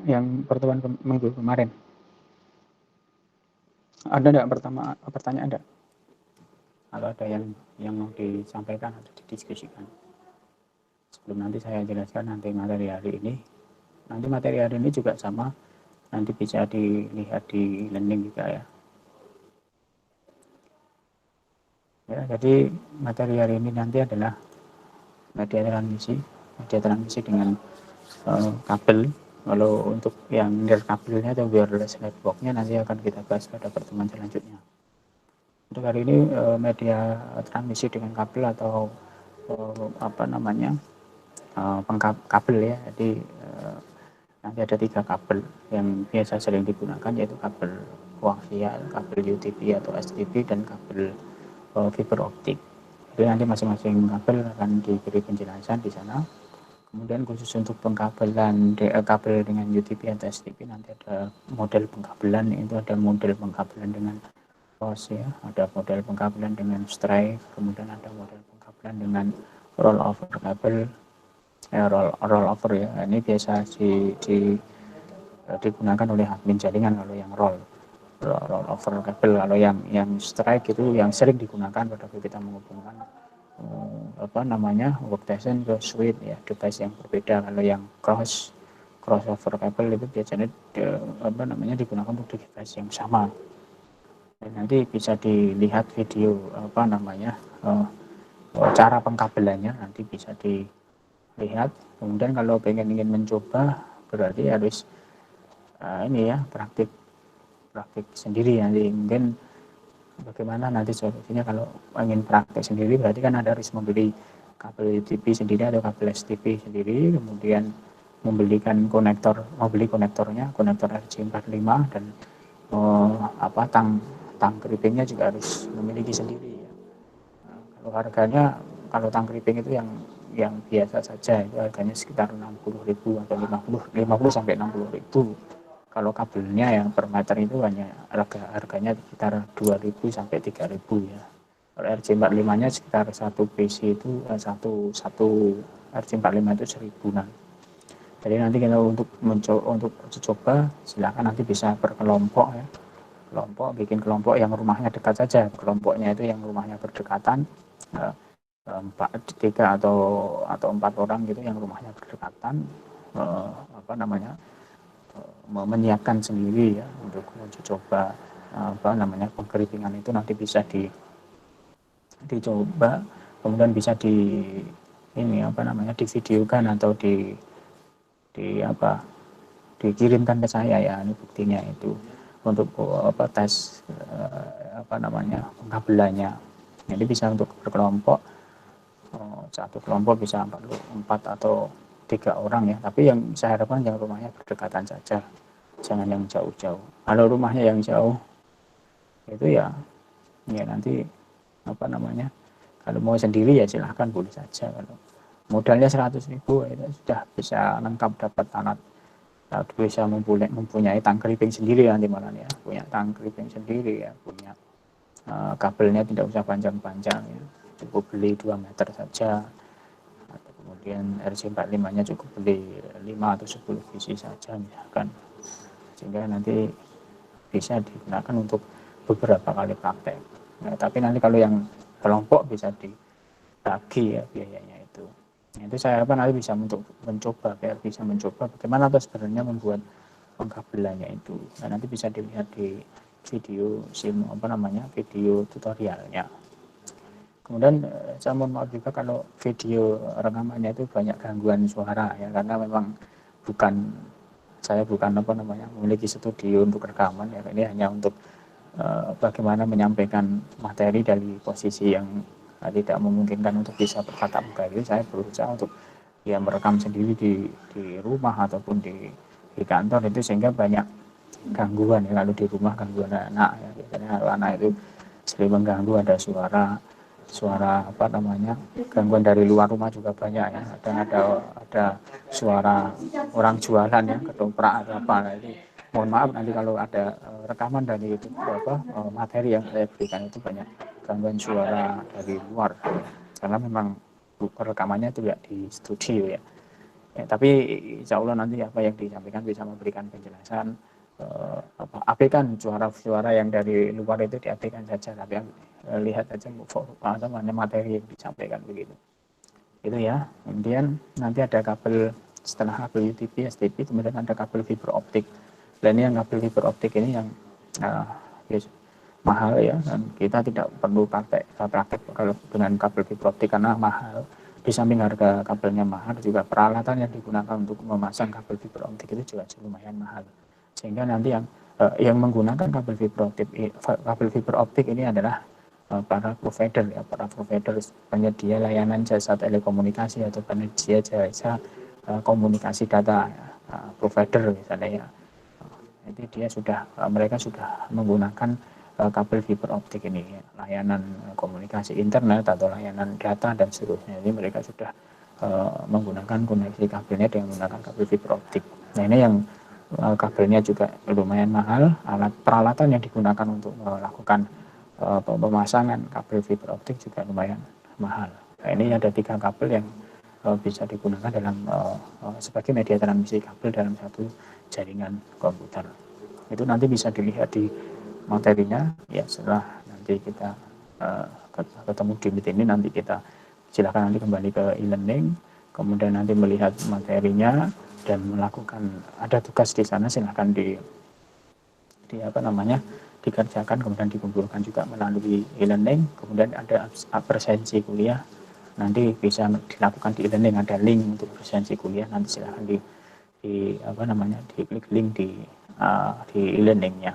yang pertemuan minggu kemarin. Ada enggak pertanyaan enggak? Kalau ada yang mau disampaikan atau didiskusikan. Sebelum nanti saya jelaskan nanti materi hari ini. Nanti materi hari ini juga sama, nanti bisa dilihat di learning juga ya. Ya, jadi materi hari ini nanti adalah media transmisi dengan kabel. Kalau untuk yang kabelnya atau wireless networknya nanti akan kita bahas pada pertemuan selanjutnya. Untuk hari ini media transmisi dengan kabel atau kabel ya. Jadi nanti ada 3 kabel yang biasa sering digunakan, yaitu kabel koaksial, kabel UTP atau STP, dan kabel fiber optik. Jadi nanti masing-masing kabel akan diberi penjelasan di sana. Kemudian khusus untuk pengkabelan kabel dengan UTP atau STP nanti ada model pengkabelan, itu ada model pengkabelan dengan cross ya, ada model pengkabelan dengan stripe, kemudian ada model pengkabelan dengan roll over kabel, roll over ya. Ini biasa digunakan oleh admin jaringan kalau yang roll over kabel. Kalau yang strike itu yang sering digunakan pada kita menghubungkan workstation ke switch ya, device yang berbeda. Kalau yang crossover kabel itu biasanya digunakan untuk device yang sama. Dan nanti bisa dilihat video cara pengkabelannya, nanti bisa dilihat. Kemudian kalau ingin mencoba berarti harus praktik sendiri. Nanti mungkin bagaimana nanti solusinya kalau ingin praktek sendiri, berarti kan ada harus membeli kabel UTP sendiri atau kabel STP sendiri, kemudian membeli konektornya, konektor RJ45, dan tang krippingnya juga harus memiliki sendiri ya. Nah, kalau harganya, kalau tang kripping itu yang biasa saja itu harganya sekitar 60.000 atau 50 sampai 60.000. Kalau kabelnya yang per meter itu hanya harganya sekitar 2.000 sampai 3.000 ya. Kalau RJ45 nya sekitar satu PC itu satu RJ45 itu 1.000-an. Jadi nanti kalau untuk coba silakan nanti bisa berkelompok ya. Bikin kelompok yang rumahnya dekat saja. Kelompoknya itu yang rumahnya berdekatan, 3 atau 4 orang gitu yang rumahnya berdekatan, menyiapkan sendiri ya untuk uji coba pengkerippingan itu. Nanti bisa dicoba, kemudian bisa divideokan atau dikirimkan ke saya ya, ini buktinya itu untuk tes pengkabelannya. Jadi bisa untuk berkelompok, satu kelompok bisa 4 atau 3 orang ya, tapi yang saya harapkan yang rumahnya berdekatan saja, jangan yang jauh-jauh. Kalau rumahnya yang jauh itu ya nanti kalau mau sendiri ya silahkan, boleh saja. Kalau modalnya 100.000 itu sudah bisa lengkap, dapat alat, bisa mempunyai tang kripping sendiri nanti malah ya, punya tang kripping sendiri ya, punya kabelnya tidak usah panjang-panjang ya, cukup beli 2 meter saja. Kemudian RJ45 nya cukup beli 5 atau 10 PC saja misalkan, sehingga nanti bisa digunakan untuk beberapa kali praktek. Nah, tapi nanti kalau yang kelompok bisa dibagi ya biayanya itu. Itu saya harapkan nanti bisa mencoba bagaimana sebenarnya membuat pengkabelannya itu. Nah, nanti bisa dilihat di video video tutorialnya. Kemudian saya mohon maaf juga kalau video rekamannya itu banyak gangguan suara ya, karena memang saya bukan memiliki studio untuk rekaman ya. Ini hanya untuk bagaimana menyampaikan materi dari posisi yang tidak memungkinkan untuk bisa bertatap muka. Jadi saya berusaha untuk merekam sendiri di rumah ataupun di kantor itu, sehingga banyak gangguan ya. Kalau di rumah gangguan anak ya, biasanya anak itu sering mengganggu, ada suara gangguan dari luar rumah juga banyak ya. Ada suara orang jualan ya, ketoprak atau apa. Jadi mohon maaf nanti kalau ada rekaman dari itu materi yang saya berikan itu banyak gangguan suara dari luar, karena memang rekamannya itu tidak di studio ya. Ya, tapi insya Allah nanti apa yang disampaikan bisa memberikan penjelasan, abaikan suara-suara yang dari luar itu diabaikan saja, tapi lihat aja materi yang disampaikan begitu. Itu ya. Kemudian nanti ada kabel, setelah kabel UTP, STP, kemudian ada kabel fiber optik. Dan ini yang kabel fiber optik ini yang mahal ya, dan kita tidak perlu praktek kalau dengan kabel fiber optik karena mahal. Di samping harga kabelnya mahal, juga peralatan yang digunakan untuk memasang kabel fiber optik itu juga lumayan mahal. Sehingga nanti yang menggunakan kabel fiber optik ini adalah para provider ya, para provider penyedia layanan jasa telekomunikasi atau penyedia jasa komunikasi data, provider misalnya ya. Jadi mereka sudah menggunakan kabel fiber optik ini, layanan komunikasi internet atau layanan data dan seterusnya. Ini mereka sudah menggunakan koneksi kabelnya dengan menggunakan kabel fiber optik. Nah ini yang kabelnya juga lumayan mahal, alat peralatan yang digunakan untuk melakukan pemasangan kabel fiber optik juga lumayan mahal. Nah ini ada 3 kabel yang bisa digunakan dalam sebagai media transmisi kabel dalam satu jaringan komputer. Itu nanti bisa dilihat di materinya ya, setelah nanti kita ketemu di meet ini, nanti kita silakan nanti kembali ke e-learning, kemudian nanti melihat materinya dan melakukan, ada tugas di sana silahkan dikerjakan, kemudian dikumpulkan juga melalui e-learning. Kemudian ada presensi kuliah, nanti bisa dilakukan di e-learning, ada link untuk presensi kuliah, nanti silahkan diklik link di e-learningnya.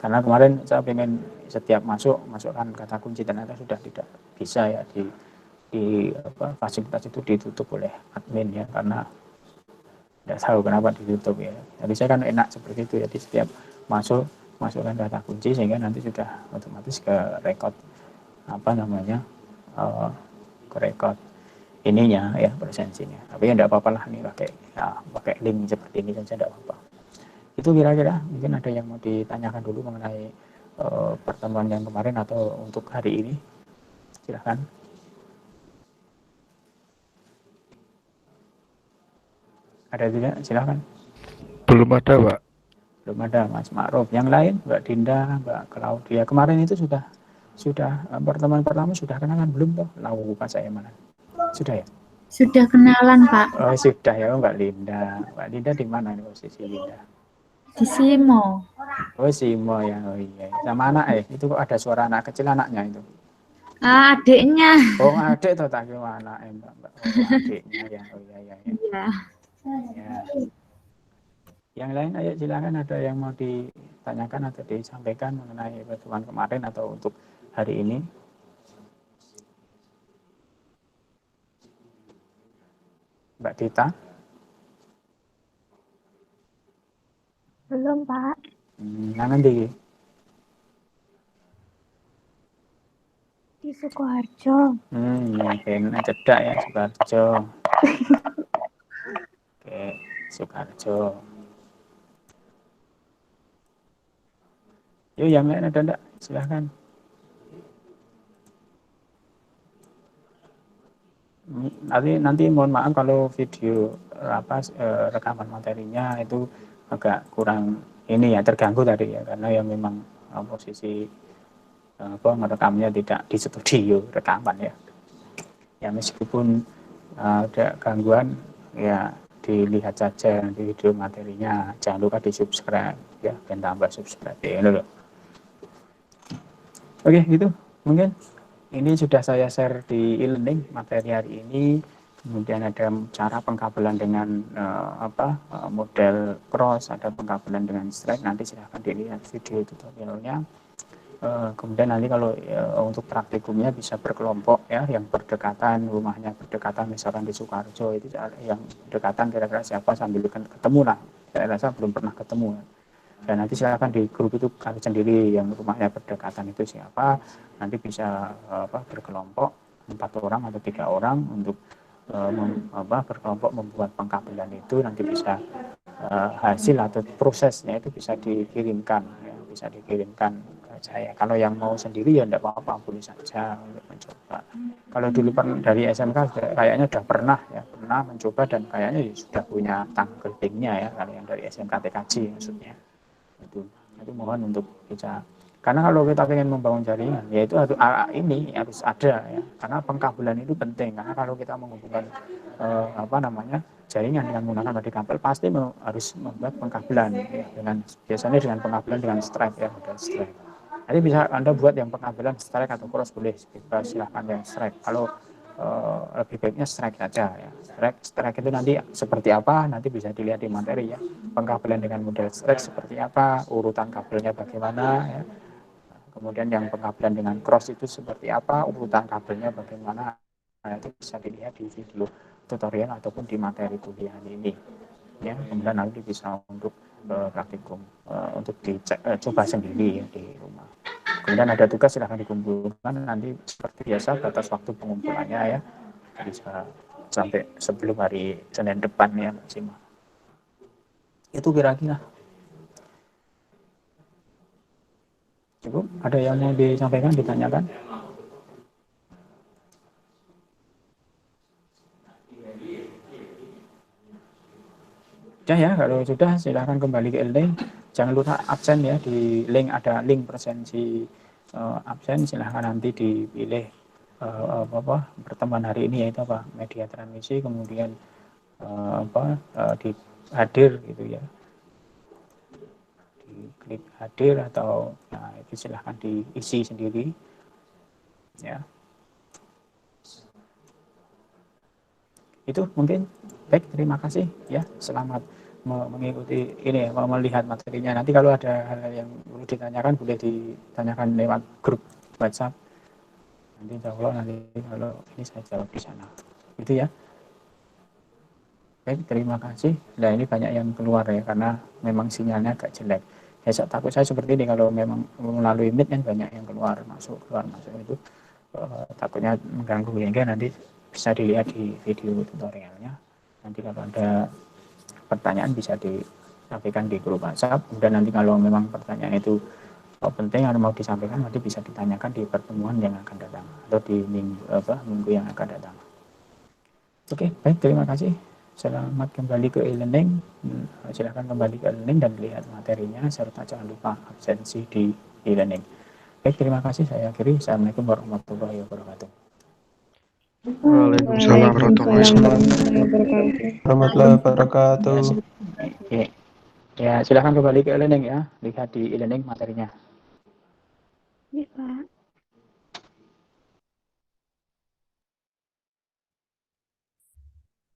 Karena kemarin saya pengen setiap masukkan kata kunci, ternyata sudah tidak bisa ya, di fasilitas itu ditutup oleh admin ya, karena tidak tahu kenapa ditutup ya. Jadi saya kan enak seperti itu ya, di setiap masukkan kata kunci sehingga nanti sudah otomatis ke record ke record ininya ya, presensinya. Tapi ya tidak apa-apa lah, ini pakai link seperti ini saja, tidak apa-apa. Itu kira-kira mungkin ada yang mau ditanyakan dulu mengenai pertemuan yang kemarin atau untuk hari ini, silahkan. Ada tidak? Silahkan. Belum ada, Pak. Belum ada, Mas Ma'ruf. Yang lain, Mbak Dinda, Mbak Claudia, kemarin itu sudah pertemuan pertama sudah kenalan belum toh? Lupa saya mana. Sudah ya? Sudah kenalan, Pak. Oh, sudah ya, Mbak Linda. Mbak Linda di mana nih posisi Linda? Di Simo. Oh, Simo ya. Oh iya. Sama anak itu kok ada suara anak kecil, anaknya itu? Adiknya. Oh, adik toh, tak kira anak Mbak. Oh, adiknya ya. Oh iya. Iya. Ya. Yang lain ayo silakan, ada yang mau ditanyakan atau disampaikan mengenai pertemuan kemarin atau untuk hari ini? Mbak Dita? Belum, Pak. Nanti Di Sukoharjo. Ya, cedak ya, Sukoharjo. Oke, Sukoharjo. Yuk, yang lain ada enggak? Silahkan. Nanti mohon maaf kalau video rekaman materinya itu agak kurang ini ya, terganggu tadi ya, karena yang memang posisi merekamnya tidak di studio rekaman ya. Ya meskipun ada gangguan ya, dilihat saja di video materinya, jangan lupa di subscribe ya, dan tambah subscribe ya loh. Oke, gitu mungkin ini sudah saya share di e-learning materi hari ini. Kemudian ada cara pengkabelan dengan model cross, ada pengkabelan dengan straight, nanti silahkan dilihat video tutorialnya. Kemudian nanti kalau untuk praktikumnya bisa berkelompok ya, yang berdekatan, rumahnya berdekatan, misalkan di Sukoharjo itu yang berdekatan kira-kira siapa, sambil ketemu lah, saya rasa belum pernah ketemu. Dan nanti silakan di grup itu kalian sendiri yang rumahnya berdekatan itu siapa, nanti bisa berkelompok 4 orang atau 3 orang untuk berkelompok membuat pengkabelan itu, nanti bisa hasil atau prosesnya itu bisa dikirimkan ya, bisa dikirimkan ke saya. Kalau yang mau sendiri ya enggak apa-apa, boleh saja untuk mencoba. Kalau dulu dari SMK kayaknya udah pernah pernah mencoba dan kayaknya sudah punya tanggal banknya ya, kalau yang dari SMKTKJ maksudnya. Itu mohon untuk bisa, karena kalau kita ingin membangun jaringan ya itu harus ada ya, karena pengkabelan itu penting, karena kalau kita menghubungkan jaringan dengan menggunakan model kabel pasti harus membuat pengkabelan ya, biasanya dengan pengkabelan dengan strike ya, model strike. Jadi bisa Anda buat yang pengkabelan strike atau cross boleh, silahkan yang strike. Kalau lebih baiknya strike saja ya. Strike itu nanti seperti apa nanti bisa dilihat di materi ya. Pengkabelan dengan model strike seperti apa, urutan kabelnya bagaimana ya. Kemudian yang pengkabelan dengan cross itu seperti apa, urutan kabelnya bagaimana. Nah, itu bisa dilihat di video tutorial ataupun di materi kuliah ini. Ya, kemudian nanti bisa untuk praktikum untuk dicek, coba sendiri ya di rumah. Kemudian ada tugas silahkan dikumpulkan, nanti seperti biasa batas waktu pengumpulannya ya bisa sampai sebelum hari Senin depan ya maksimal. Itu kira-kira cukup. Ada yang mau disampaikan, ditanyakan? Sudah ya, kalau sudah silahkan kembali ke link. Jangan lupa absen ya, di link ada link presensi absen, silahkan nanti dipilih pertemuan hari ini yaitu media transmisi, kemudian di hadir gitu ya, di klik hadir atau nah itu silahkan diisi sendiri ya. Itu mungkin. Baik, terima kasih ya, selamat mengikuti ini ya, melihat materinya. Nanti kalau ada hal yang perlu ditanyakan boleh ditanyakan lewat grup WhatsApp. Nanti insya Allah nanti kalau ini saya jawab di sana. Itu ya. Baik, terima kasih. Nah ini banyak yang keluar ya karena memang sinyalnya agak jelek. Ya takut saya seperti ini kalau memang melalui Meet kan banyak yang keluar masuk itu takutnya mengganggu ya. Nanti bisa dilihat di video tutorialnya. Nanti kalau ada pertanyaan bisa disampaikan di grup WhatsApp. Kemudian nanti kalau memang pertanyaan itu penting atau mau disampaikan nanti bisa ditanyakan di pertemuan yang akan datang atau di minggu yang akan datang. Oke, baik, terima kasih. Selamat kembali ke e-learning. Silakan kembali ke e-learning dan lihat materinya serta jangan lupa absensi di e-learning. Baik, terima kasih. Saya akhiri. Assalamualaikum warahmatullahi wabarakatuh. Waalaikumsalam warahmatullahi wabarakatuh. Ya, silakan kembali ke e-learning ya. Lihat di e-learning materinya. Iya, Pak.